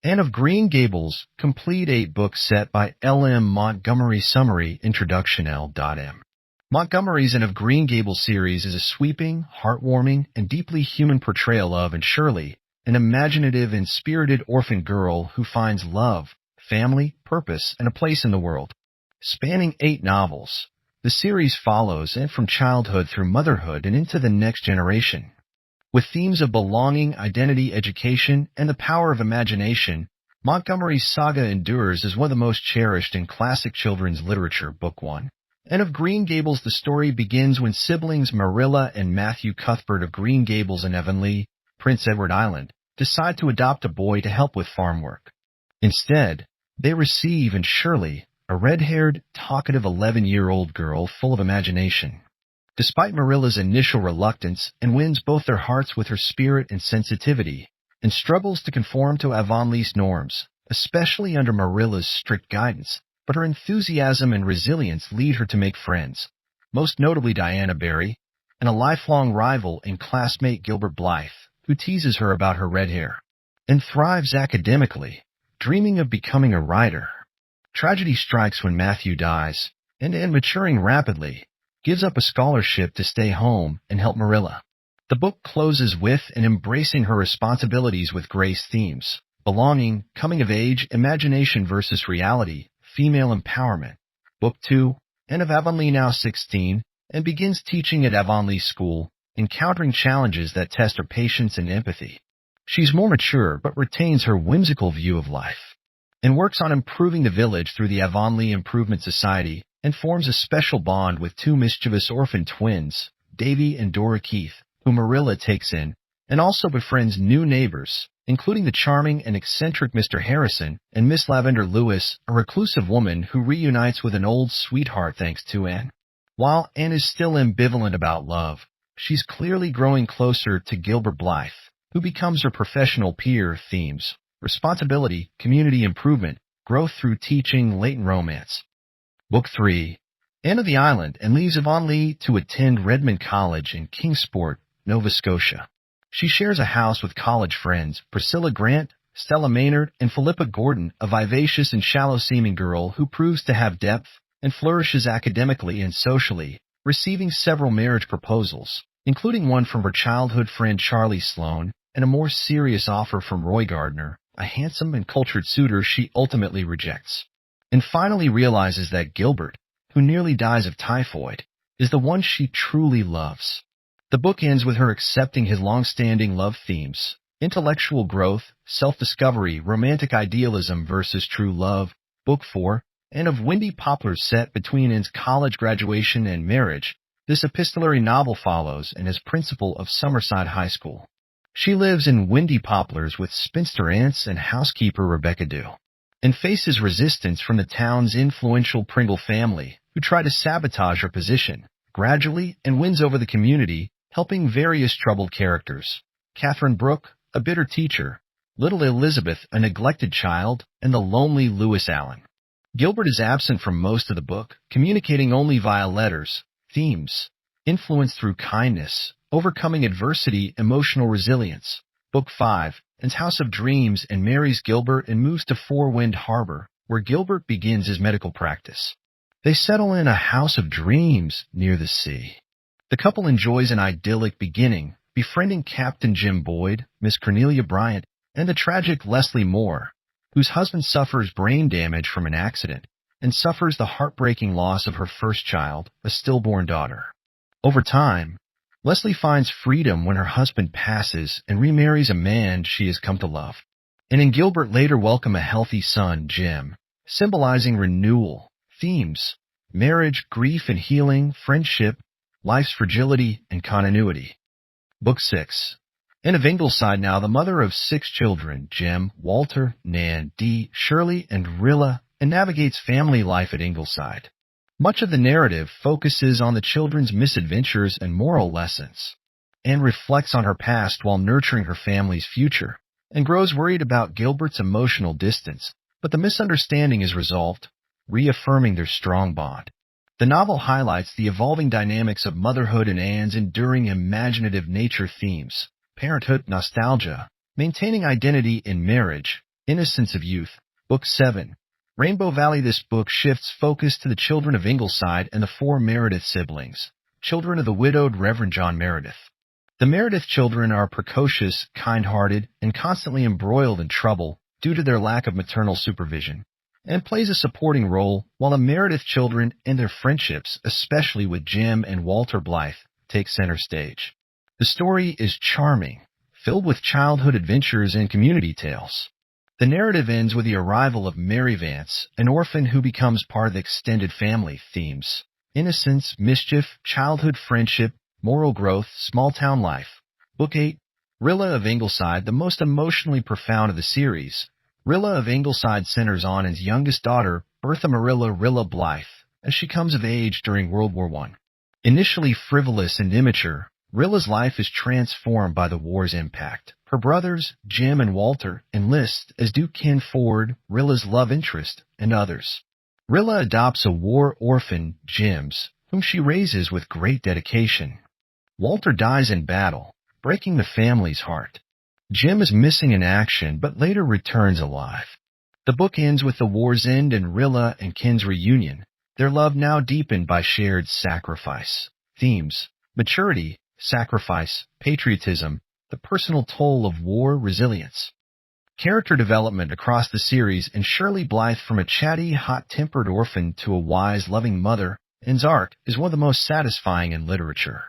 Anne of Green Gables, complete 8-book set by L.M. Montgomery. Summary, Introduction. L.M. Montgomery's Anne of Green Gables series is a sweeping, heartwarming, and deeply human portrayal of Anne Shirley, an imaginative and spirited orphan girl who finds love, family, purpose, and a place in the world. Spanning 8 novels, the series follows Anne from childhood through motherhood and into the next generation. With themes of belonging, identity, education, and the power of imagination, Montgomery's saga endures as one of the most cherished in classic children's literature. Book 1. Anne of Green Gables. The story begins when siblings Marilla and Matthew Cuthbert of Green Gables in Avonlea, Prince Edward Island, decide to adopt a boy to help with farm work. Instead, they receive Anne Shirley, a red-haired, talkative 11-year-old girl full of imagination. Despite Marilla's initial reluctance, Anne wins both their hearts with her spirit and sensitivity, and struggles to conform to Avonlea's norms, especially under Marilla's strict guidance, but her enthusiasm and resilience lead her to make friends, most notably Diana Barry, and a lifelong rival and classmate Gilbert Blythe, who teases her about her red hair. Anne thrives academically, dreaming of becoming a writer. Tragedy strikes when Matthew dies, and Anne, maturing rapidly, gives up a scholarship to stay home and help Marilla. The book closes with Anne embracing her responsibilities with grace themes: belonging, coming of age, imagination versus reality, female empowerment. Book 2, Anne of Avonlea, now 16, and begins teaching at Avonlea School, encountering challenges that test her patience and empathy. She's more mature but retains her whimsical view of life, and works on improving the village through the Avonlea Improvement Society, and forms a special bond with 2 mischievous orphan twins, Davy and Dora Keith, who Marilla takes in, and also befriends new neighbors, including the charming and eccentric Mr. Harrison and Miss Lavender Lewis, a reclusive woman who reunites with an old sweetheart thanks to Anne. While Anne is still ambivalent about love, she's clearly growing closer to Gilbert Blythe, who becomes her professional peer. Themes: responsibility, community improvement, growth through teaching, latent romance. Book 3, Anne of the Island, and leaves Avonlea to attend Redmond College in Kingsport, Nova Scotia. She shares a house with college friends Priscilla Grant, Stella Maynard, and Philippa Gordon, a vivacious and shallow-seeming girl who proves to have depth and flourishes academically and socially, receiving several marriage proposals, including one from her childhood friend Charlie Sloane, and a more serious offer from Roy Gardner, a handsome and cultured suitor she ultimately rejects, and finally realizes that Gilbert, who nearly dies of typhoid, is the one she truly loves. The book ends with her accepting his long-standing love themes: intellectual growth, self-discovery, romantic idealism versus true love. Book 4, Anne of Windy Poplars. Set between Anne's college graduation and marriage, this epistolary novel follows Anne as principal of Summerside High School. She lives in Windy Poplars with spinster aunts and housekeeper Rebecca Dew, and faces resistance from the town's influential Pringle family, who try to sabotage her position. Gradually, Anne wins over the community, helping various troubled characters: Catherine Brooke, a bitter teacher; little Elizabeth, a neglected child; and the lonely Lewis Allen. Gilbert is absent from most of the book, communicating only via letters. Themes: influence through kindness, overcoming adversity, emotional resilience. Book 5, Anne's House of Dreams, and marries Gilbert and moves to Four Wind Harbor, where Gilbert begins his medical practice. They settle in a house of dreams near the sea. The couple enjoys an idyllic beginning, befriending Captain Jim Boyd, Miss Cornelia Bryant, and the tragic Leslie Moore, whose husband suffers brain damage from an accident and suffers the heartbreaking loss of her first child, a stillborn daughter. Over time, Leslie finds freedom when her husband passes and remarries a man she has come to love. Anne and Gilbert later welcome a healthy son, Jim, symbolizing renewal. Themes: marriage, grief and healing, friendship, life's fragility, and continuity. Book 6, Anne of Ingleside, now the mother of 6 children, Jim, Walter, Nan, Dee, Shirley, and Rilla, and navigates family life at Ingleside. Much of the narrative focuses on the children's misadventures and moral lessons. Anne reflects on her past while nurturing her family's future, and grows worried about Gilbert's emotional distance, but the misunderstanding is resolved, reaffirming their strong bond. The novel highlights the evolving dynamics of motherhood and Anne's enduring imaginative nature themes: parenthood, nostalgia, maintaining identity in marriage, Innocence of Youth, Book 7. Rainbow Valley. This book shifts focus to the children of Ingleside and the four Meredith siblings, children of the widowed Reverend John Meredith. The Meredith children are precocious, kind-hearted, and constantly embroiled in trouble due to their lack of maternal supervision, and plays a supporting role while the Meredith children and their friendships, especially with Jim and Walter Blythe, take center stage. The story is charming, filled with childhood adventures and community tales. The narrative ends with the arrival of Mary Vance, an orphan who becomes part of the extended family. Themes: innocence, mischief, childhood friendship, moral growth, small-town life. Book 8. Rilla of Ingleside, the most emotionally profound of the series. Rilla of Ingleside centers on Anne's youngest daughter, Bertha Rilla Blythe, as she comes of age during World War I. Initially frivolous and immature, Rilla's life is transformed by the war's impact. Her brothers, Jim and Walter, enlist, as do Ken Ford, Rilla's love interest, and others. Rilla adopts a war orphan, Jims, whom she raises with great dedication. Walter dies in battle, breaking the family's heart. Jim is missing in action, but later returns alive. The book ends with the war's end and Rilla and Ken's reunion, their love now deepened by shared sacrifice. Themes: maturity, sacrifice, patriotism, the personal toll of war, resilience. Character development across the series, and Shirley Blythe, from a chatty, hot-tempered orphan to a wise, loving mother, Anne's arc is one of the most satisfying in literature.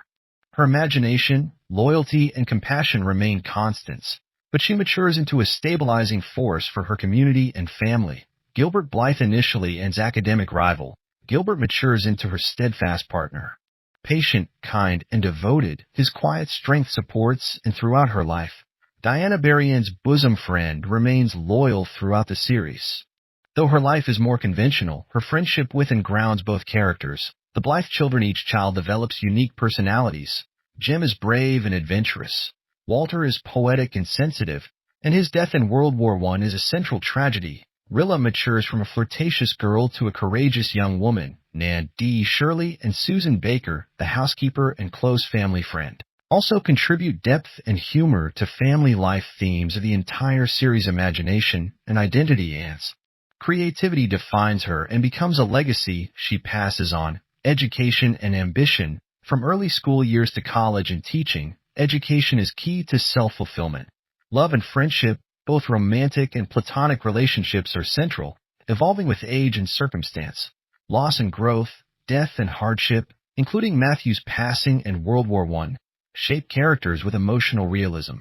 Her imagination, loyalty, and compassion remain constants, but she matures into a stabilizing force for her community and family. Gilbert Blythe, initially Anne's academic rival, Gilbert matures into her steadfast partner. Patient, kind, and devoted, his quiet strength supports and throughout her life. Diana Barry, Anne's bosom friend, remains loyal throughout the series. Though her life is more conventional, her friendship with and grounds both characters. The Blythe children, each child develops unique personalities. Jim is brave and adventurous. Walter is poetic and sensitive, and his death in World War I is a central tragedy. Rilla matures from a flirtatious girl to a courageous young woman. Nan D. Shirley and Susan Baker, the housekeeper and close family friend, also contribute depth and humor to family life. Themes of the entire series: imagination and identity. Anne's creativity defines her and becomes a legacy she passes on. Education and ambition. From early school years to college and teaching, education is key to self-fulfillment. Love and friendship, both romantic and platonic relationships, are central, evolving with age and circumstance. Loss and growth, death and hardship, including Matthew's passing and World War I, shape characters with emotional realism.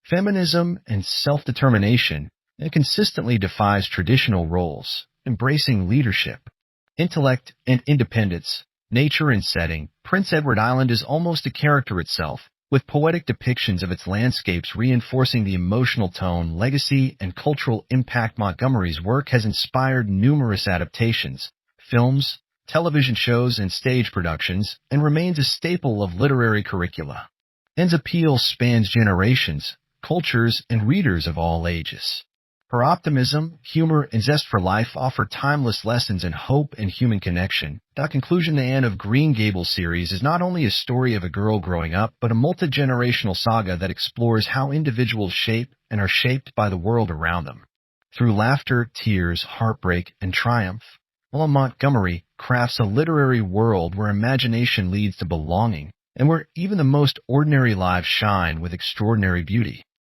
Feminism and self-determination, and consistently defies traditional roles, embracing leadership. Intellect and independence, nature and setting. Prince Edward Island is almost a character itself, with poetic depictions of its landscapes reinforcing the emotional tone, legacy, and cultural impact. Montgomery's work has inspired numerous adaptations, films, television shows, and stage productions, and remains a staple of literary curricula. Anne's appeal spans generations, cultures, and readers of all ages. Her optimism, humor, and zest for life offer timeless lessons in hope and human connection. The conclusion, the Anne of Green Gables series is not only a story of a girl growing up, but a multi-generational saga that explores how individuals shape and are shaped by the world around them. Through laughter, tears, heartbreak, and triumph, Montgomery crafts a literary world where imagination leads to belonging, and where even the most ordinary lives shine with extraordinary beauty.